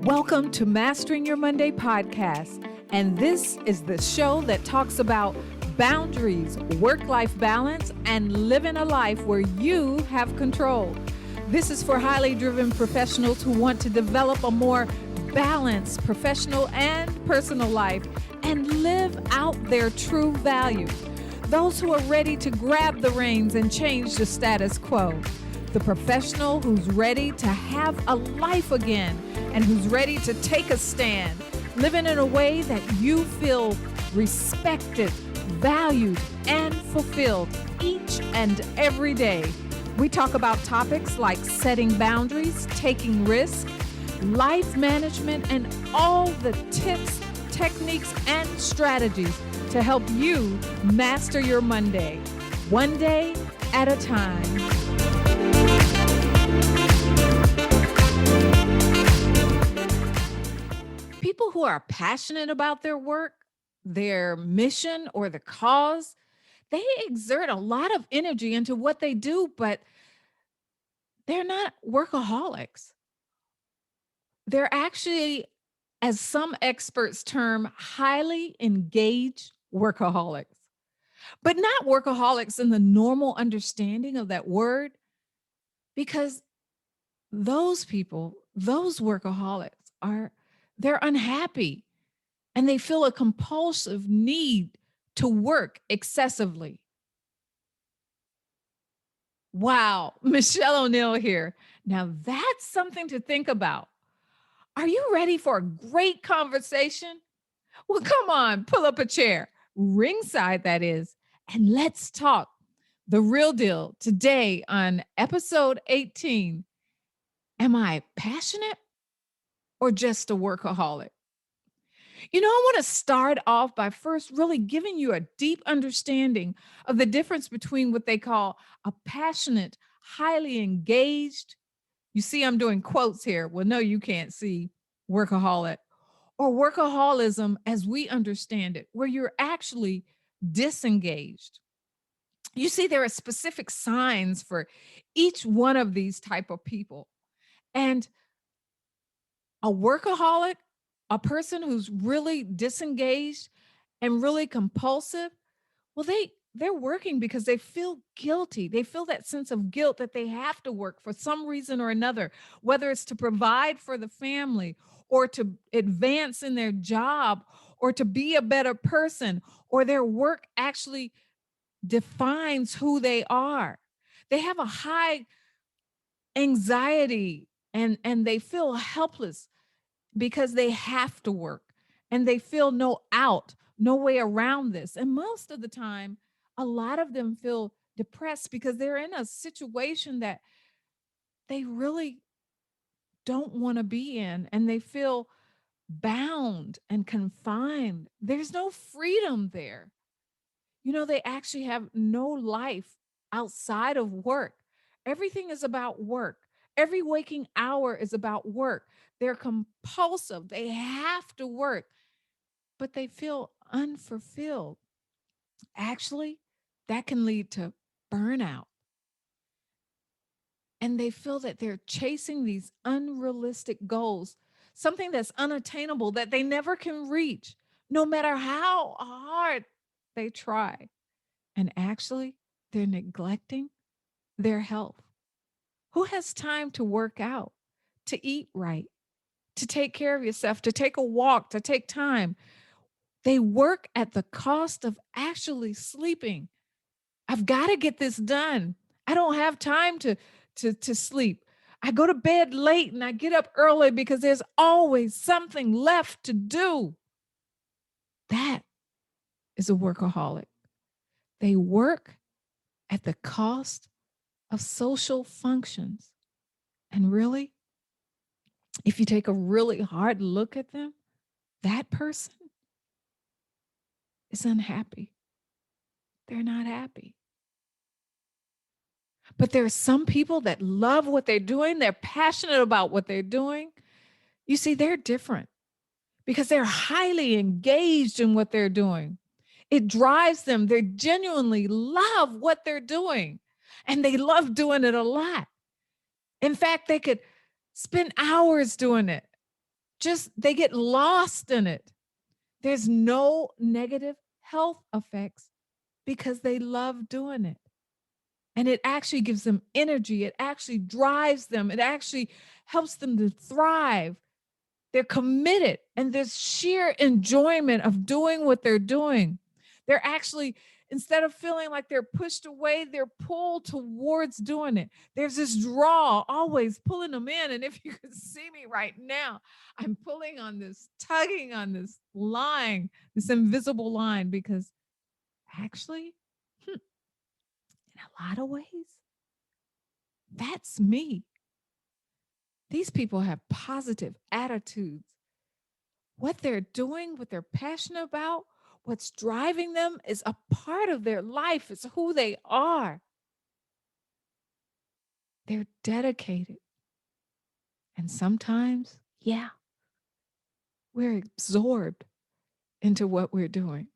Welcome to Mastering Your Monday podcast, and this is the show that talks about boundaries, work-life balance, and living a life where you have control. This is for highly driven professionals who want to develop a more balanced professional and personal life and live out their true values. Those who are ready to grab the reins and change the status quo. The professional who's ready to have a life again and who's ready to take a stand, living in a way that you feel respected, valued, and fulfilled each and every day. We talk about topics like setting boundaries, taking risks, life management, and all the tips, techniques, and strategies to help you master your Monday, one day at a time. People who are passionate about their work, their mission, or the cause, they exert a lot of energy into what they do, but they're not workaholics. They're actually, as some experts term, highly engaged workaholics, but not workaholics in the normal understanding of that word, because those people, those workaholics they're unhappy and they feel a compulsive need to work excessively. Wow, Michelle O'Neill here. Now that's something to think about. Are you ready for a great conversation? Well, come on, pull up a chair, ringside that is, and let's talk the real deal today on episode 18. Am I passionate or just a workaholic? I want to start off by first really giving you a deep understanding of the difference between what they call a passionate, highly engaged. You see, I'm doing quotes here. Well, no, you can't see workaholic or workaholism as we understand it, where you're actually disengaged. You see, there are specific signs for each one of these type of people. And a workaholic, a person who's really disengaged and really compulsive, well, they're working because they feel guilty. They feel that sense of guilt that they have to work for some reason or another, whether it's to provide for the family or to advance in their job or to be a better person, or their work actually defines who they are. They have a high anxiety and they feel helpless because they have to work and they feel no way around this. And most of the time, a lot of them feel depressed because they're in a situation that they really don't want to be in, and they feel bound and confined. There's no freedom there. They actually have no life outside of work. Everything is about work. Every waking hour is about work. They're compulsive. They have to work, but they feel unfulfilled. Actually, that can lead to burnout. And they feel that they're chasing these unrealistic goals, something that's unattainable that they never can reach, no matter how hard they try. And actually, they're neglecting their health. Who has time to work out, to eat right, to take care of yourself, to take a walk, to take time? They work at the cost of actually sleeping. I've got to get this done. I don't have time to sleep. I go to bed late and I get up early because there's always something left to do. That is a workaholic. They work at the cost of social functions. And really, if you take a really hard look at them, that person is unhappy. They're not happy. But there are some people that love what they're doing. They're passionate about what they're doing. You see, they're different because they're highly engaged in what they're doing. It drives them. They genuinely love what they're doing, and they love doing it a lot. In fact, they could spend hours doing it. Just they get lost in it. There's no negative health effects because they love doing it. And it actually gives them energy. It actually drives them. It actually helps them to thrive. They're committed and there's sheer enjoyment of doing what they're doing. They're actually, instead of feeling like they're pushed away, they're pulled towards doing it. There's this draw always pulling them in. And if you could see me right now, I'm pulling on this, tugging on this line, this invisible line, because actually, in a lot of ways, that's me. These people have positive attitudes. What they're doing, what they're passionate about, what's driving them is a part of their life. It's who they are. They're dedicated. And sometimes, yeah, we're absorbed into what we're doing.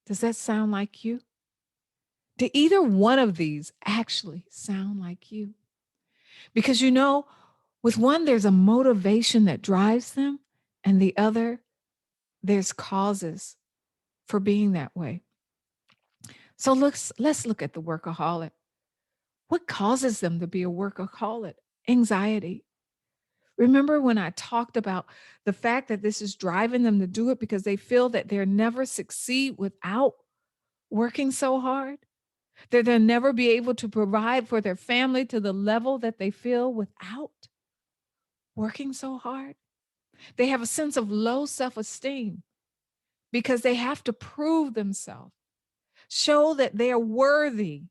Does that sound like you? Do either one of these actually sound like you? Because with one, there's a motivation that drives them, and the other, there's causes for being that way. So let's look at the workaholic. What causes them to be a workaholic? Anxiety. Remember when I talked about the fact that this is driving them to do it because they feel that they'll never succeed without working so hard? That they'll never be able to provide for their family to the level that they feel without working so hard? They have a sense of low self-esteem because they have to prove themselves, show that they are worthy.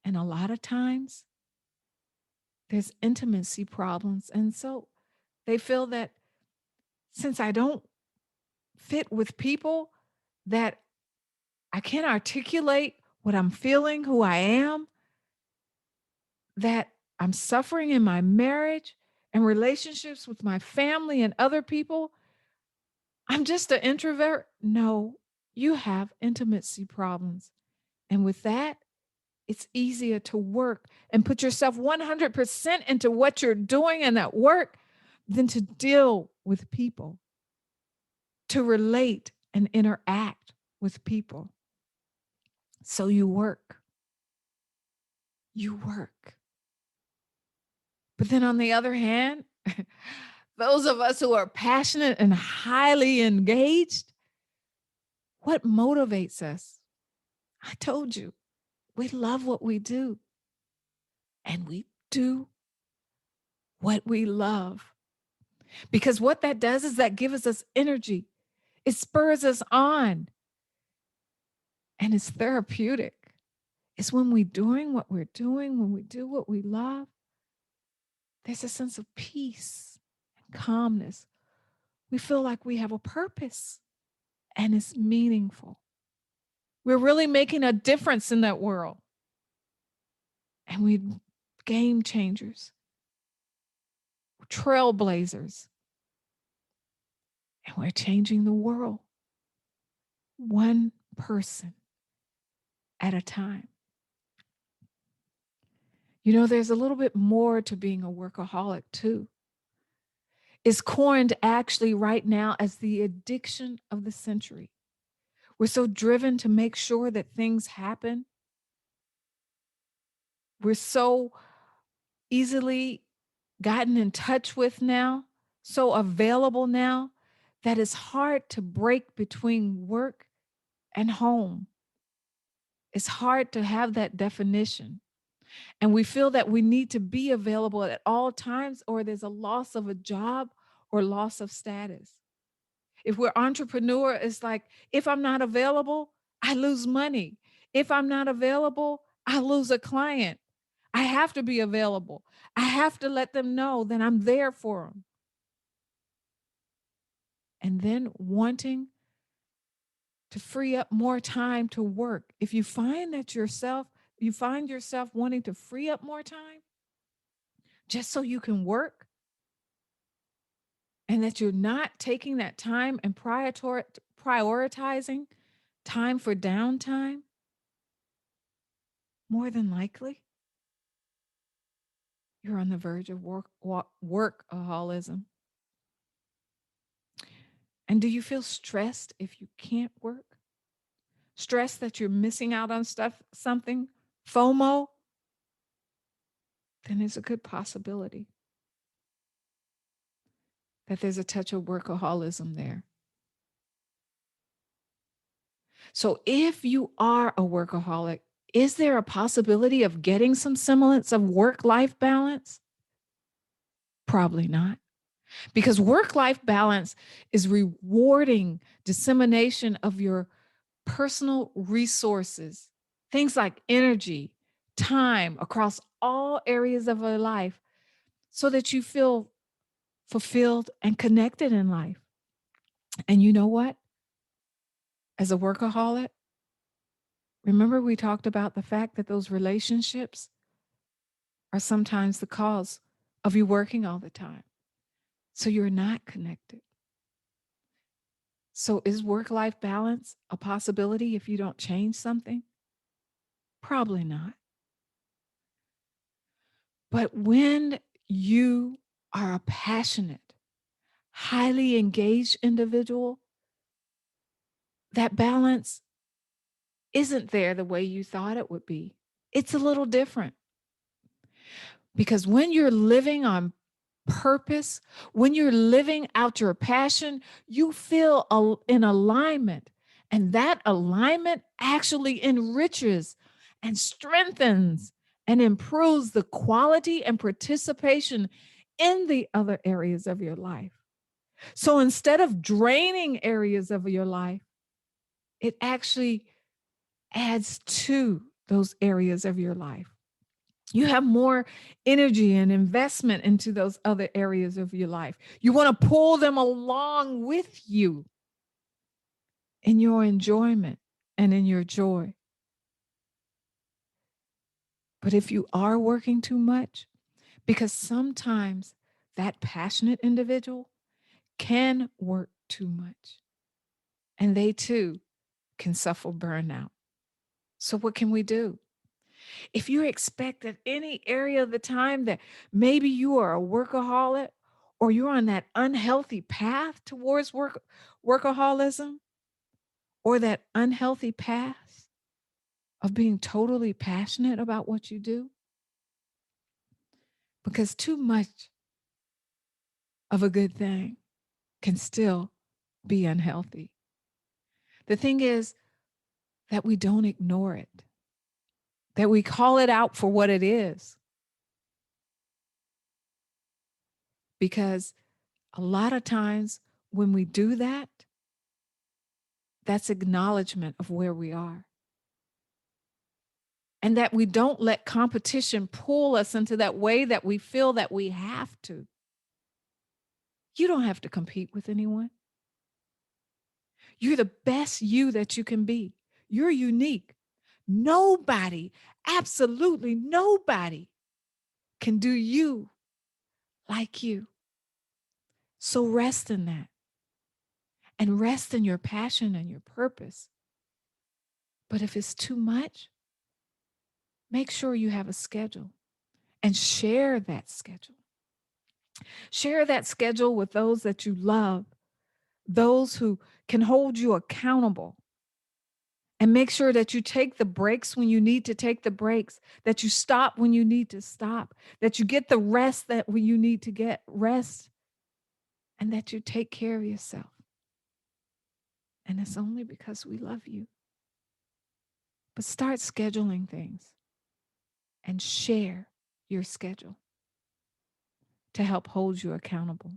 And a lot of times there's intimacy problems. And so they feel that since I don't fit with people, that I can't articulate what I'm feeling, who I am, that I'm suffering in my marriage and relationships with my family and other people. I'm just an introvert. No, you have intimacy problems. And with that, it's easier to work and put yourself 100% into what you're doing in that work than to deal with people, to relate and interact with people. So you work. You work. But then on the other hand, those of us who are passionate and highly engaged, what motivates us? I told you, we love what we do and we do what we love. Because what that does is that gives us energy. It spurs us on and it's therapeutic. It's when we're doing what we're doing, when we do what we love, there's a sense of peace and calmness. We feel like we have a purpose and it's meaningful. We're really making a difference in that world. And we're game changers, trailblazers, and we're changing the world one person at a time. There's a little bit more to being a workaholic, too. It's coined actually right now as the addiction of the century. We're so driven to make sure that things happen. We're so easily gotten in touch with now, so available now, that it's hard to break between work and home. It's hard to have that definition. And we feel that we need to be available at all times, or there's a loss of a job or loss of status. If we're entrepreneur, it's like, if I'm not available, I lose money. If I'm not available, I lose a client. I have to be available. I have to let them know that I'm there for them. And then wanting to free up more time to work. If you find yourself wanting to free up more time just so you can work, and that you're not taking that time and prioritizing time for downtime, more than likely, You're on the verge of workaholism. And do you feel stressed if you can't work? Stressed that you're missing out on something? FOMO? Then there's a good possibility that there's a touch of workaholism there. So if you are a workaholic, is there a possibility of getting some semblance of work-life balance? Probably not. Because work-life balance is rewarding dissemination of your personal resources, things like energy, time across all areas of your life, so that you feel fulfilled and connected in life. And you know what? As a workaholic, remember we talked about the fact that those relationships are sometimes the cause of you working all the time. So you're not connected. So is work-life balance a possibility if you don't change something? Probably not. But when you are a passionate, highly engaged individual, that balance isn't there the way you thought it would be. It's a little different. Because when you're living on purpose, when you're living out your passion, you feel in alignment. And that alignment actually enriches and strengthens and improves the quality and participation in the other areas of your life. So instead of draining areas of your life, it actually adds to those areas of your life. You have more energy and investment into those other areas of your life. You want to pull them along with you in your enjoyment and in your joy. But if you are working too much, because sometimes that passionate individual can work too much, and they too can suffer burnout. So, what can we do? If you expect at any area of the time that maybe you are a workaholic or you're on that unhealthy path towards workaholism, or that unhealthy path of being totally passionate about what you do, because too much of a good thing can still be unhealthy. The thing is that we don't ignore it, that we call it out for what it is, because a lot of times when we do that, that's acknowledgement of where we are. And that we don't let competition pull us into that way that we feel that we have to. You don't have to compete with anyone. You're the best you that you can be. You're unique. Nobody, absolutely nobody, can do you like you. So rest in that, and rest in your passion and your purpose. But if it's too much, make sure you have a schedule and share that schedule. Share that schedule with those that you love, those who can hold you accountable. And make sure that you take the breaks when you need to take the breaks, that you stop when you need to stop, that you get the rest that when you need to get rest, and that you take care of yourself. And it's only because we love you. But start scheduling things and share your schedule to help hold you accountable.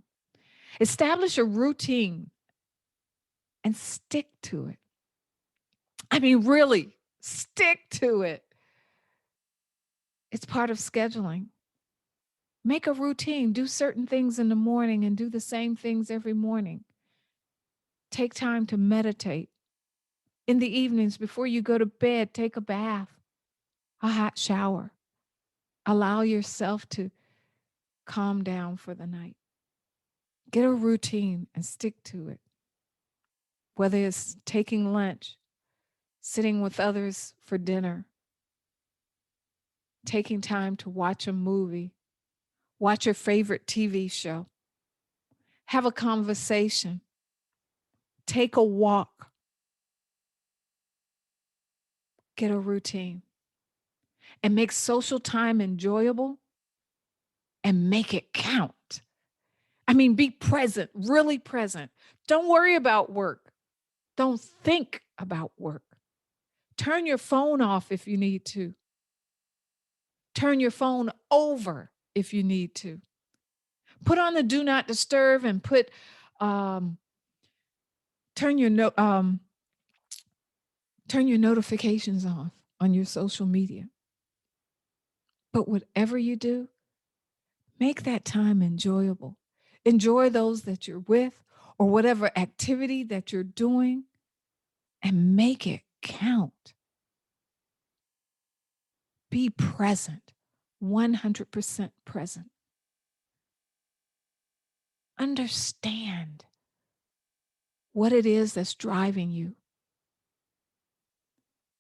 Establish a routine and stick to it. I mean, really, stick to it. It's part of scheduling. Make a routine. Do certain things in the morning and do the same things every morning. Take time to meditate. In the evenings, before you go to bed, take a bath, a hot shower. Allow yourself to calm down for the night. Get a routine and stick to it. Whether it's taking lunch, sitting with others for dinner, taking time to watch a movie, Watch your favorite TV show. Have a conversation. Take a walk. Get a routine. And make social time enjoyable and make it count. I mean, be present, really present. Don't worry about work. Don't think about work. Turn your phone off if you need to. Turn your phone over if you need to. Put on the do not disturb and turn your notifications off on your social media. But whatever you do, make that time enjoyable. Enjoy those that you're with or whatever activity that you're doing and make it count. Be present, 100% present. Understand what it is that's driving you.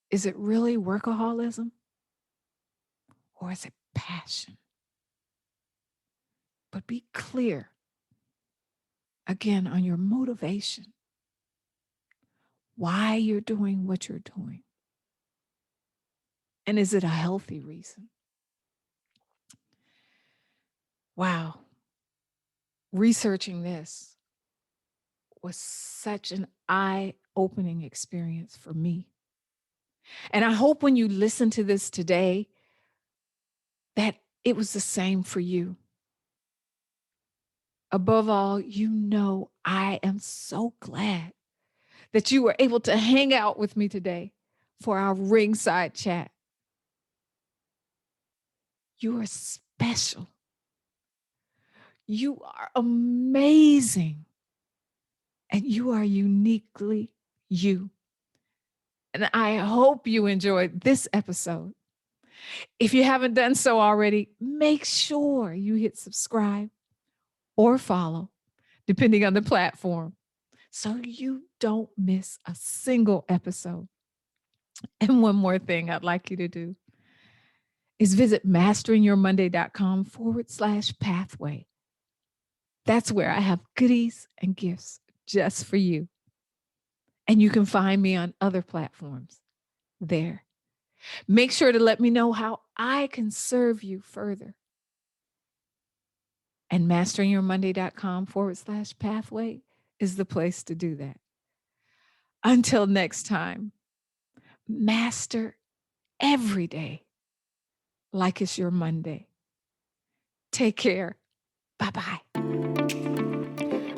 Is it really workaholism or is it passion? But be clear, again, on your motivation, why you're doing what you're doing. And is it a healthy reason? Wow. Researching this was such an eye-opening experience for me. And I hope when you listen to this today, that it was the same for you. Above all, I am so glad that you were able to hang out with me today for our ringside chat. You are special. You are amazing. And you are uniquely you. And I hope you enjoyed this episode. If you haven't done so already, make sure you hit subscribe or follow, depending on the platform, so you don't miss a single episode. And one more thing I'd like you to do is visit masteringyourmonday.com/pathway. That's where I have goodies and gifts just for you. And you can find me on other platforms there. Make sure to let me know how I can serve you further. And masteringyourmonday.com/pathway is the place to do that. Until next time, master every day like it's your Monday. Take care. Bye-bye.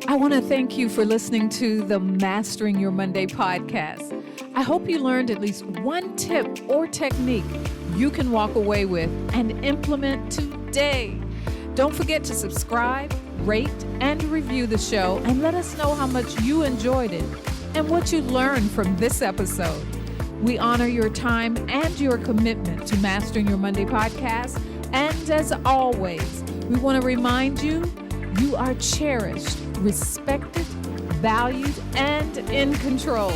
I want to thank you for listening to the Mastering Your Monday podcast. I hope you learned at least one tip or technique you can walk away with and implement today. Don't forget to subscribe, rate, and review the show, and let us know how much you enjoyed it and what you learned from this episode. We honor your time and your commitment to Mastering Your Monday podcast. And as always, we want to remind you, you are cherished, respected, valued, and in control.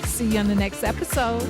See you on the next episode.